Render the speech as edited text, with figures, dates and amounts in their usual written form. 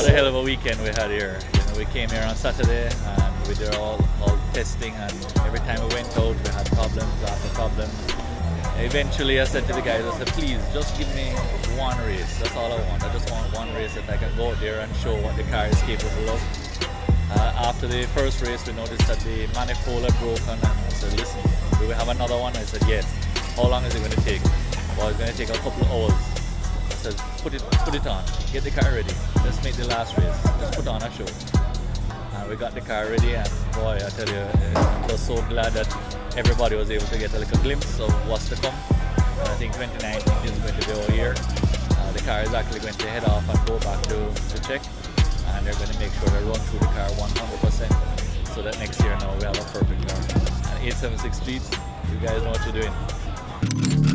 What a hell of a weekend we had here. You know, we came here on Saturday and we did all testing, and every time we went out we had problems after problems. Eventually I said to the guys, I said, please just give me one race. That's all I want. I just want one race that I can go out there and show what the car is capable of. After the first race we noticed that the manifold had broken, and I said, listen, do we have another one? I said, yes. How long is it going to take? Well, it's going to take a couple of hours. I said, put it on, get the car ready. Let's make the last race. Let's put on a show. And we got the car ready, and boy, I tell you, I'm just so glad that everybody was able to get a little glimpse of what's to come. And I think 2019 is going to be our year. The car is actually going to head off and go back to check, and they're going to make sure they run through the car 100%, so that next year now we have a perfect car. And 876 Street, you guys know what you're doing.